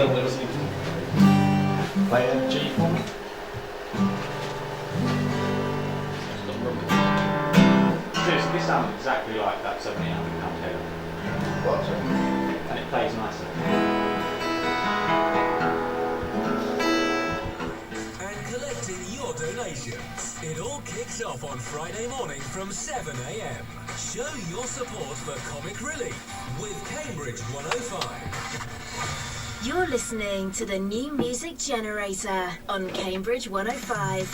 film we're listening to. Play a G for me. Seriously, this sounds exactly like that 70 album comes here. What? And it plays nicely. And collecting your donations. It all kicks off on Friday morning from 7 a.m. Show your support for Comic Relief with Cambridge 105. You're listening to the New Music Generator on Cambridge 105.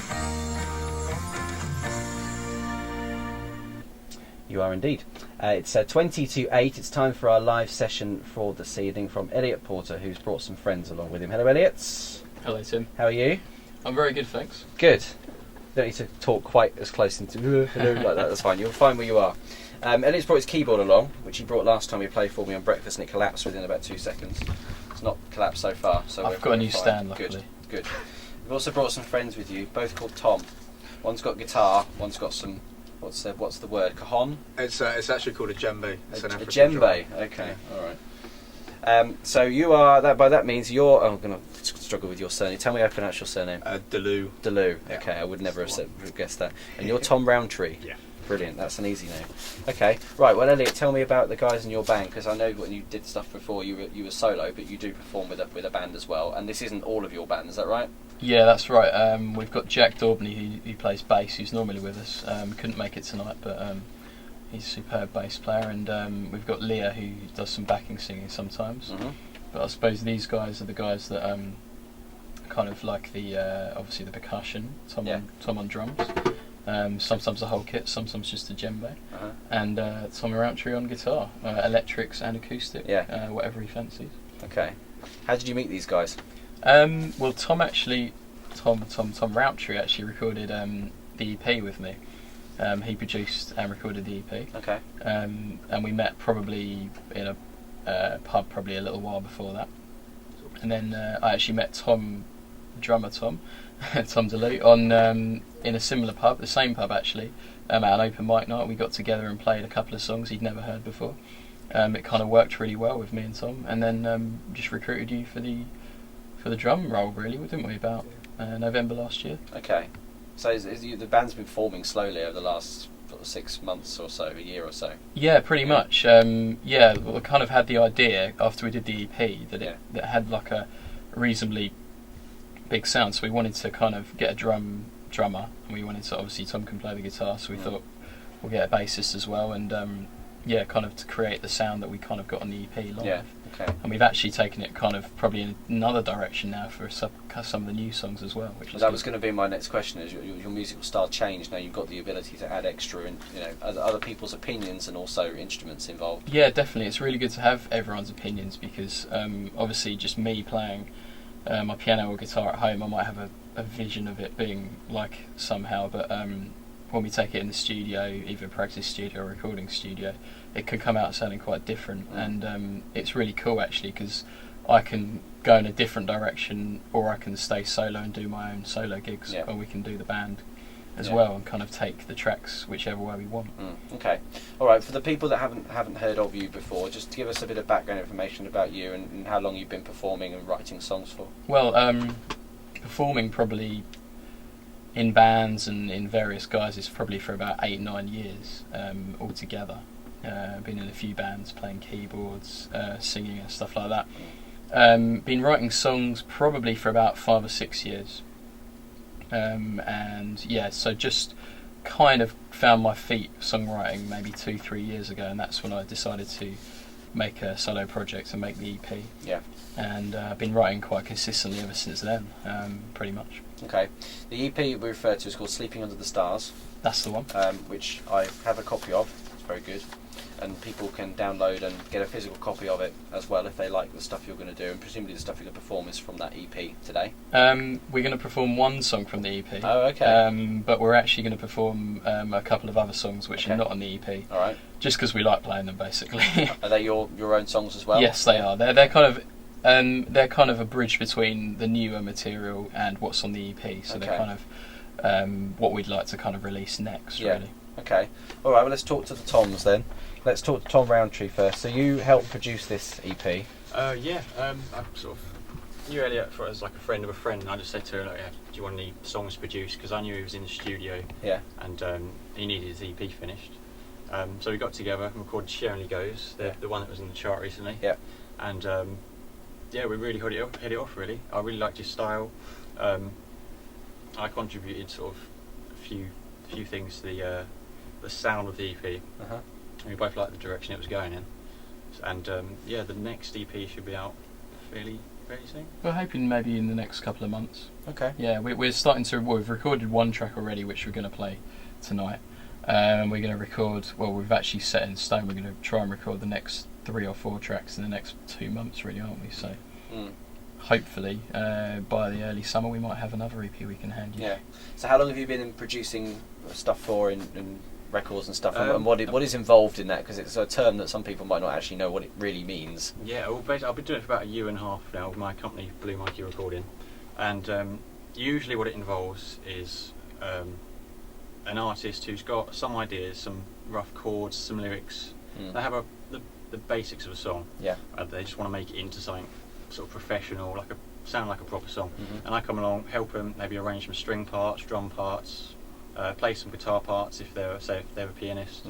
You are indeed. It's 20 to 8. It's time for our live session for this evening from Elliot Porter, who's brought some friends along with him. Hello, Elliot. Hello, Tim. How are you? I'm very good, thanks. Good. Don't need to talk quite as close into hello like that. That's fine. You'll find where you are. Elliot's brought his keyboard along, which he brought last time he played for me on breakfast, and it collapsed within about 2 seconds. It's not collapsed so far. So I've got a new stand, luckily. Good. Good. You've also brought some friends with you, both called Tom. One's got guitar. One's got some. What's the word? Cajon? It's actually called a djembe. It's an A African djembe. drum. Okay. All right. So you are that. By that means you're. Oh, I'm going to struggle with your surname. Tell me how to pronounce your surname. Deleu. Deleu. Yeah. Okay, I would never have guessed that. And you're Tom Roundtree. Yeah. Brilliant. That's an easy name. Okay. Right. Well, Elliot, tell me about the guys in your band, because I know when you did stuff before, you were solo, but you do perform with a band as well. And this isn't all of your band, is that right? Yeah, that's right. We've got Jack Daubney, who plays bass, who's normally with us. Couldn't make it tonight, but he's a superb bass player. And we've got Leah, who does some backing singing sometimes. Mm-hmm. But I suppose these guys are the guys that kind of like the obviously the percussion. Tom on drums. Sometimes a whole kit, sometimes just a djembe, and Tom Roundtree on guitar, electrics and acoustic, whatever he fancies. Okay. How did you meet these guys? Well, Tom Roundtree actually recorded the EP with me. He produced and recorded the EP. Okay. And we met probably in a pub probably a little while before that. And then I actually met Tom, drummer Tom, Tom DeLute, on in a similar pub, the same pub actually, at an open mic night. We got together and played a couple of songs he'd never heard before. It kind of worked really well with me and Tom, and then just recruited you for the drum role, really, didn't we, about November last year. Okay. So the band's been forming slowly over the last 6 months or so, a year or so? Yeah, pretty much. We kind of had the idea after we did the EP that it had like a reasonably big sound, so we wanted to kind of get a drummer, and we wanted to, obviously Tom can play the guitar, so we thought we'll get a bassist as well, and kind of to create the sound that we kind of got on the EP live. Yeah, okay. And we've actually taken it kind of probably in another direction now for some of the new songs as well. Which is that was going to be my next question: is your musical style changed now? You've got the ability to add extra and other people's opinions and also instruments involved. Yeah, definitely. It's really good to have everyone's opinions because obviously just me playing my piano or guitar at home, I might have a vision of it being like somehow, but when we take it in the studio, either practice studio or recording studio, it can come out sounding quite different, and it's really cool actually because I can go in a different direction, or I can stay solo and do my own solo gigs, or we can do the band as well and kind of take the tracks whichever way we want. Okay, all right. For the people that haven't heard of you before, just give us a bit of background information about you and how long you've been performing and writing songs for. Well, performing probably in bands and in various guises probably for about 8-9 years altogether. Been in a few bands playing keyboards, singing and stuff like that. Been writing songs probably for about 5 or 6 years. So just kind of found my feet songwriting maybe 2-3 years ago, and that's when I decided to make a solo project and make the EP. Yeah. And I've been writing quite consistently ever since then, pretty much. Okay. The EP we refer to is called Sleeping Under the Stars. That's the one. Which I have a copy of. It's very good. And people can download and get a physical copy of it as well if they like the stuff you're going to do, and presumably the stuff you're going to perform is from that EP today. We're going to perform one song from the EP. Oh, okay. But we're actually going to perform a couple of other songs which are not on the EP. All right. Just because we like playing them, basically. Are they your own songs as well? Yes, they are. They're kind of a bridge between the newer material and what's on the EP. So they're kind of what we'd like to kind of release next, really. Okay. All right. Well, let's talk to the Toms then. Let's talk to Tom Roundtree first. So you helped produce this EP. I sort of knew Elliot as like a friend of a friend, and I just said to her, like, yeah, do you want any songs produced? Because I knew he was in the studio, Yeah. and he needed his EP finished. So we got together and recorded She Only Goes, the one that was in the chart recently. Yeah. And yeah, we really hit it off. Really, I really liked his style. I contributed sort of a few things to the sound of the EP. Uh-huh. And we both liked the direction it was going in. And yeah, the next EP should be out fairly soon. We're hoping maybe in the next couple of months. Okay. Yeah, we're starting to. Well, we've recorded one track already, which we're going to play tonight. We're going to record. Well, we've actually set in stone. We're going to try and record the next 3 or 4 tracks in the next 2 months, really, aren't we? So, hopefully, by the early summer, we might have another EP we can hand you. Yeah. So, how long have you been producing stuff for in records and stuff, and what is involved in that? Because it's a term that some people might not actually know what it really means. Yeah, well, basically, I've been doing it for about 1.5 years now with my company, Blue Monkey Recording, and usually what it involves is an artist who's got some ideas, some rough chords, some lyrics. They have the basics of a song. Yeah. They just want to make it into something sort of professional, sound like a proper song. And I come along, help them, maybe arrange some string parts, drum parts, play some guitar parts if they're a pianist.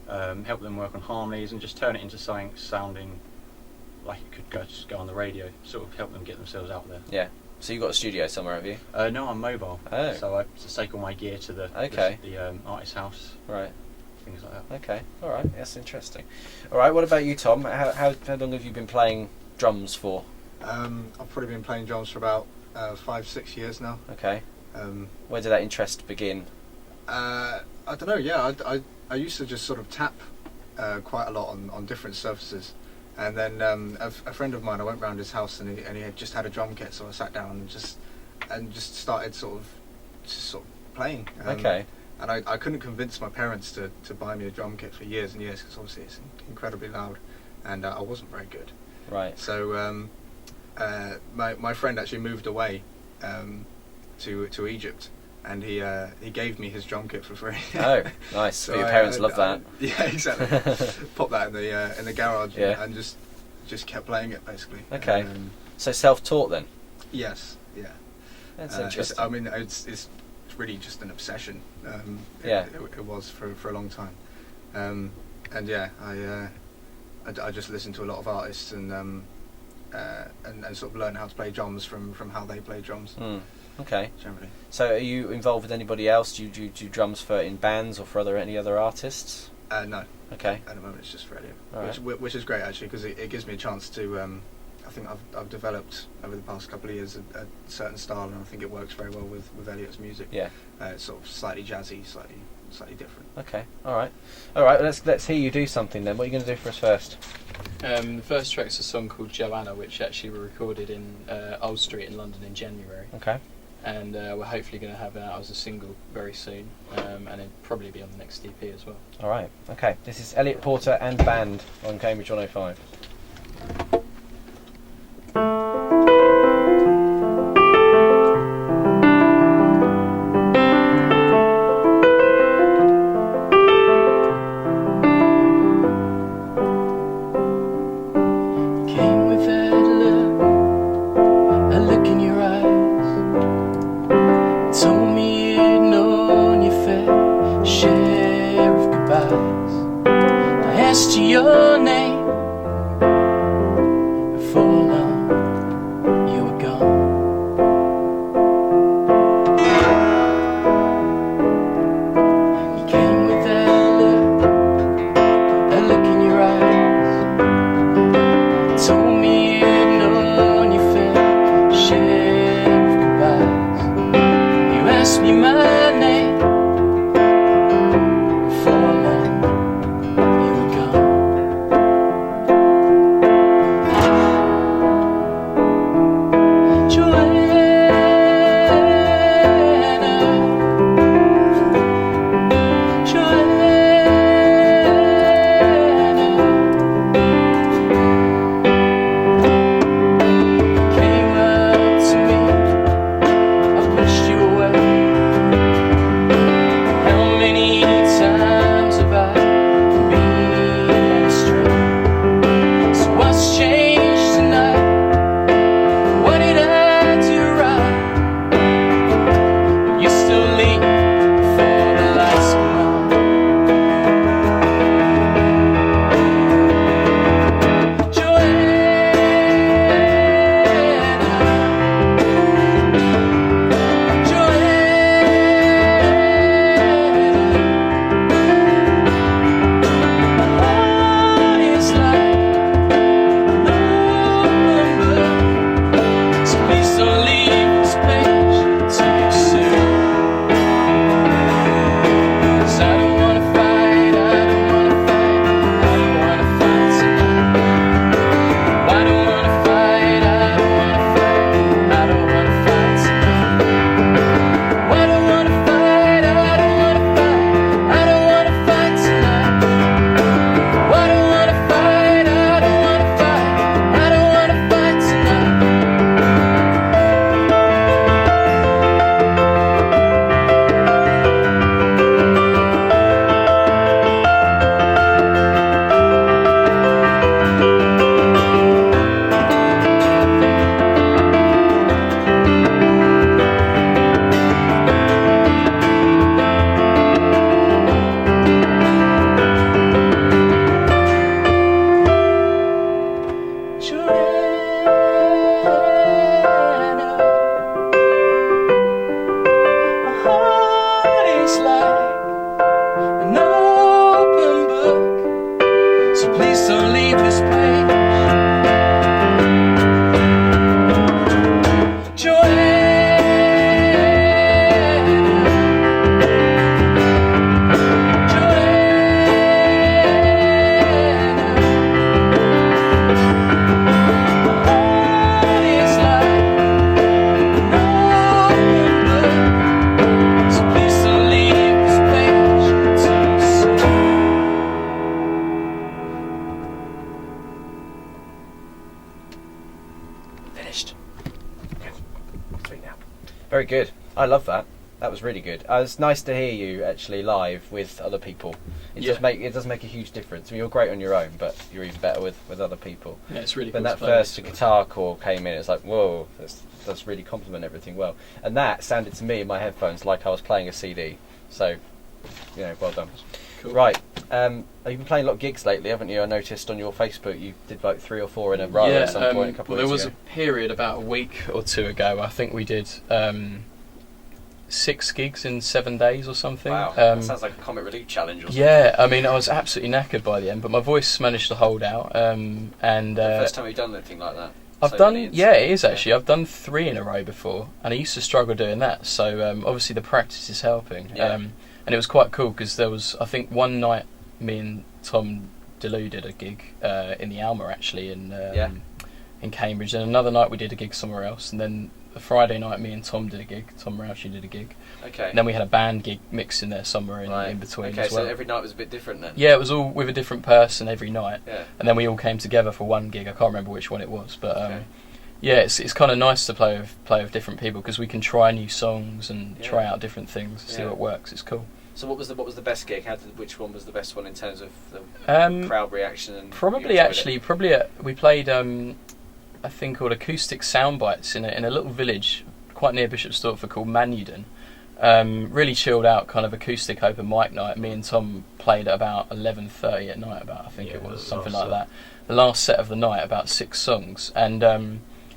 Help them work on harmonies and just turn it into something sounding like it could just go on the radio. Sort of help them get themselves out there. Yeah. So you've got a studio somewhere, have you? No, I'm mobile. Oh. So I just take all my gear to the artist's house. Right. Things like that. Okay. All right. That's interesting. All right. What about you, Tom? How long have you been playing drums for? I've probably been playing drums for about 5-6 years now. Okay. Where did that interest begin? I don't know. Yeah, I used to just sort of tap quite a lot on different surfaces, and then a friend of mine, I went round his house and he had just had a drum kit, so I sat down and just started sort of playing. Okay. And I couldn't convince my parents to buy me a drum kit for years and years, because obviously it's incredibly loud, and I wasn't very good. Right. So my friend actually moved away to Egypt, and he gave me his drum kit for free. Oh, nice. So your parents love that. Yeah, exactly. Pop that in the garage, yeah. and just kept playing it basically. Okay. So self-taught then? Yes. Yeah. That's interesting. It's really just an obsession. Yeah. It was for a long time. And yeah, I just listened to a lot of artists and sort of learn how to play drums from how they play drums. Okay. Generally. So are you involved with anybody else? Do you do drums in bands or for any other artists? No. Okay. At the moment it's just for Elliot, Right. which is great actually, because it gives me a chance to. I think I've developed over the past couple of years a certain style, and I think it works very well with Elliot's music. Yeah. It's sort of slightly jazzy, slightly different. Okay. All right. Let's hear you do something then. What are you going to do for us first? The first track's a song called Joanna, which actually we recorded in Old Street in London in January. Okay. And we're hopefully going to have it out as a single very soon, and it'll probably be on the next EP as well. All right. Okay. This is Elliot Porter and Band on Cambridge 105. Your name, finished. Good. 3 now. Very good. I love that. That was really good. It's nice to hear you actually live with other people. It does make a huge difference. I mean, you're great on your own, but you're even better with other people. Yeah, it's really When cool that to play first with. guitar chord came in, it's like, whoa, that's really complement everything well. And that sounded to me in my headphones like I was playing a CD. So, well done. Cool. Right, you've been playing a lot of gigs lately, haven't you? I noticed on your Facebook you did like 3 or 4 in a row at some point a couple of there weeks was ago. a period about a week or 2 ago. I think we did 6 gigs in 7 days or something. Wow, that sounds like a Comic Relief challenge or something. Yeah, I mean, I was absolutely knackered by the end, but my voice managed to hold out. The first time you've done anything like that? It is actually. I've done 3 in a row before, and I used to struggle doing that. So obviously the practice is helping. Yeah. And it was quite cool because there was, I think, one night me and Tom DeLue did a gig in the Alma actually in Cambridge, and another night we did a gig somewhere else, and then the Friday night me and Tom did a gig. Tom Roushey did a gig. Okay. And then we had a band gig mixed in there somewhere in between okay, as well. so every night was a bit different then? Yeah, it was all with a different person every night. Yeah. And then we all came together for one gig. I can't remember which one it was, but Okay. yeah, it's kind of nice to play with different people because we can try new songs and try out different things, see what works. It's cool. So what was the best gig? Which one was the best one in terms of the crowd reaction? And we played a thing called Acoustic Soundbites in a little village quite near Bishop Stortford called Manuden. Really chilled out kind of acoustic open mic night. Me and Tom played at about 11:30 at night, it was something like that. The last set of the night, about 6 songs, and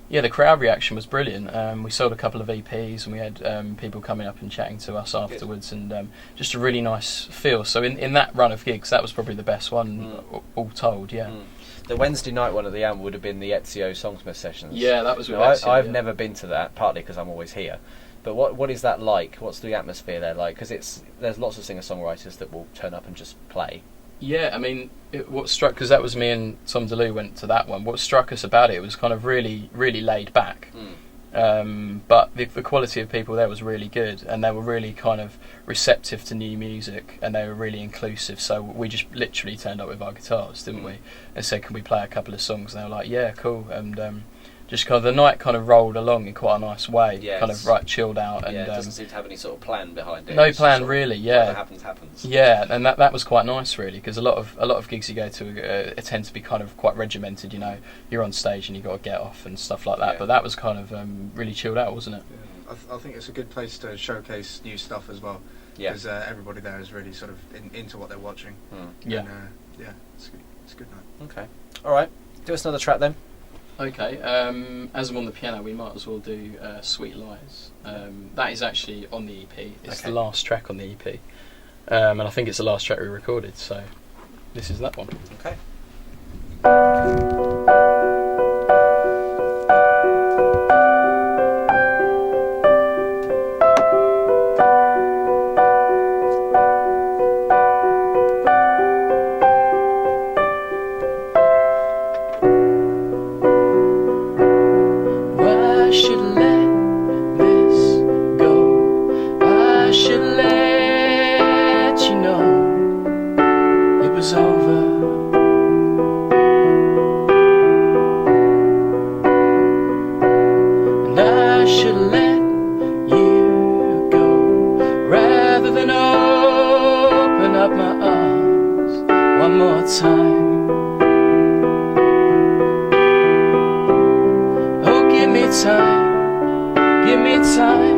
the crowd reaction was brilliant. We sold a couple of EPs, and we had people coming up and chatting to us afterwards, and just a really nice feel. So in that run of gigs, that was probably the best one, all told. Yeah. The Wednesday night one at the Am would have been the Ezio Songsmith sessions. Yeah, that was with Ezio, I've never been to that, partly because I'm always here. But what is that like? What's the atmosphere there like? Because there's lots of singer-songwriters that will turn up and just play. Yeah, I mean, because that was me and Tom DeLue went to that one. What struck us about it was kind of really, really laid back. But the quality of people there was really good, and they were really kind of receptive to new music, and they were really inclusive. So we just literally turned up with our guitars, didn't we? And said, "Can we play a couple of songs?" And they were like, "Yeah, cool." And just kind of the night kind of rolled along in quite a nice way, kind of chilled out. And it doesn't seem to have any sort of plan behind it. No plan really. Yeah, whatever happens. Yeah, and that was quite nice really, because a lot of gigs you go to tend to be kind of quite regimented. You're on stage and you got to get off and stuff like that. Yeah. But that was kind of really chilled out, wasn't it? Yeah. I think it's a good place to showcase new stuff as well. Yeah. Because everybody there is really sort of into what they're watching. Yeah. And, it's a good night. Okay. All right. Do us another track then. Okay, as I'm on the piano, we might as well do Sweet Lies. That is actually on the EP. It's the last track on the EP. And I think it's the last track we recorded, so this is that one. Okay. Give me time